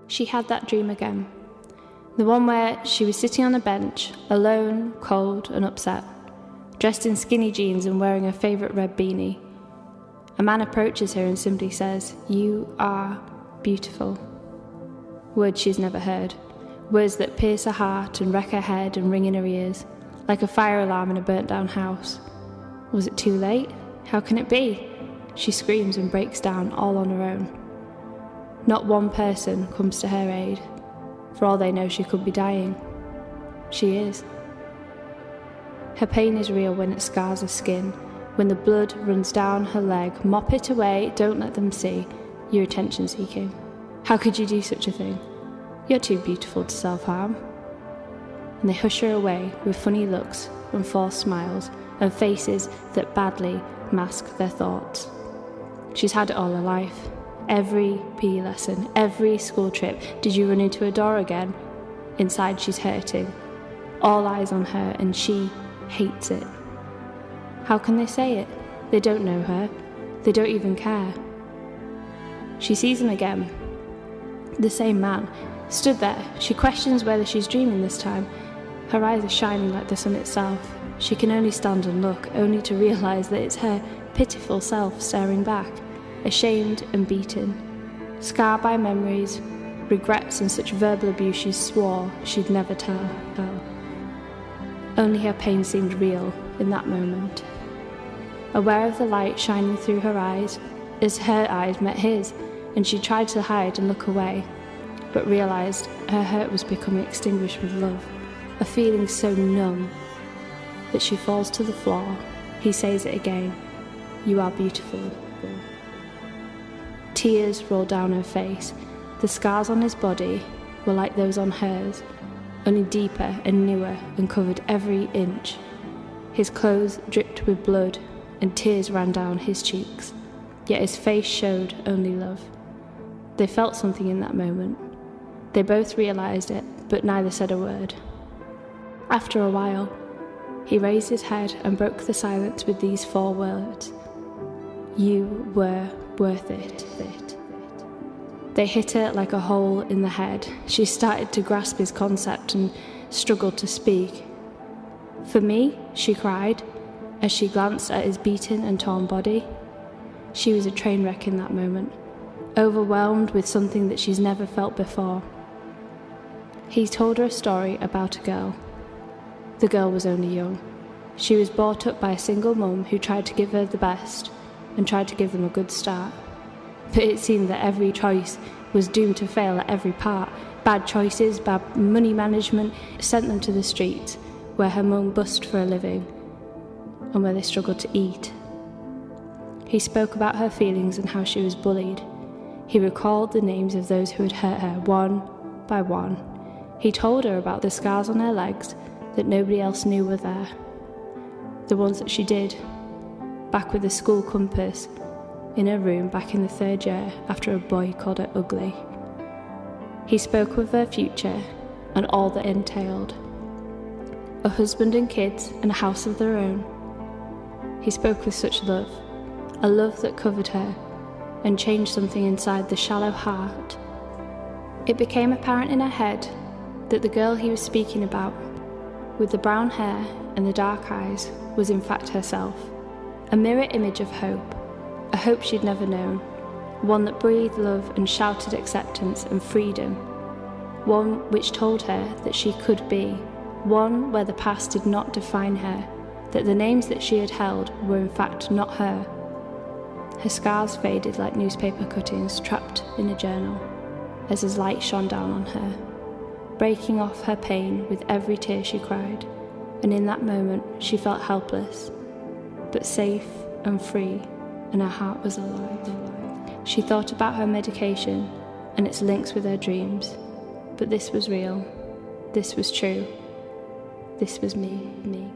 She had that dream again. The one where she was sitting on a bench, alone, cold and upset, dressed in skinny jeans and wearing her favourite red beanie. A man approaches her and simply says, "You are beautiful." Words she's never heard. Words that pierce her heart and wreck her head and ring in her ears, like a fire alarm in a burnt-down house. Was it too late? How can it be? She screams and breaks down all on her own. Not one person comes to her aid. For all they know, she could be dying. She is. Her pain is real when it scars her skin, when the blood runs down her leg. Mop it away, don't let them see. You're attention-seeking. How could you do such a thing? You're too beautiful to self-harm. And they hush her away with funny looks and false smiles and faces that badly mask their thoughts. She's had it all her life. Every PE lesson, every school trip. Did you run into a door again? Inside she's hurting. All eyes on her and she hates it. How can they say it? They don't know her. They don't even care. She sees him again. The same man. Stood there. She questions whether she's dreaming this time. Her eyes are shining like the sun itself. She can only stand and look, only to realise that it's her pitiful self staring back, ashamed and beaten, scarred by memories, regrets and such verbal abuse she swore she'd never tell. Only her pain seemed real in that moment. Aware of the light shining through her eyes, as her eyes met his, and she tried to hide and look away, but realised her hurt was becoming extinguished with love, a feeling so numb that she falls to the floor. He says it again, "You are beautiful." Tears roll down her face. The scars on his body were like those on hers, only deeper and newer and covered every inch. His clothes dripped with blood and tears ran down his cheeks, yet his face showed only love. They felt something in that moment. They both realised it, but neither said a word. After a while, he raised his head and broke the silence with these 4 words. "You were worth it." They hit her like a hole in the head. She started to grasp his concept and struggled to speak. "For me?" she cried, as she glanced at his beaten and torn body. She was a train wreck in that moment, overwhelmed with something that she's never felt before. He told her a story about a girl. The girl was only young. She was brought up by a single mum who tried to give her the best and tried to give them a good start. But it seemed that every choice was doomed to fail at every part. Bad choices, bad money management sent them to the streets, where her mum bussed for a living and where they struggled to eat. He spoke about her feelings and how she was bullied. He recalled the names of those who had hurt her, one by one. He told her about the scars on her legs that nobody else knew were there. The ones that she did, back with the school compass, in her room back in the 3rd year after a boy called her ugly. He spoke of their future and all that entailed. A husband and kids and a house of their own. He spoke with such love, a love that covered her and changed something inside the shallow heart. It became apparent in her head that the girl he was speaking about, with the brown hair and the dark eyes, was in fact herself, a mirror image of hope, a hope she'd never known, one that breathed love and shouted acceptance and freedom, one which told her that she could be, one where the past did not define her, that the names that she had held were in fact not her. Her scars faded like newspaper cuttings trapped in a journal, as his light shone down on her, breaking off her pain with every tear she cried, and in that moment she felt helpless, but safe and free, and her heart was alive. She thought about her medication and its links with her dreams, but this was real, this was true, this was me.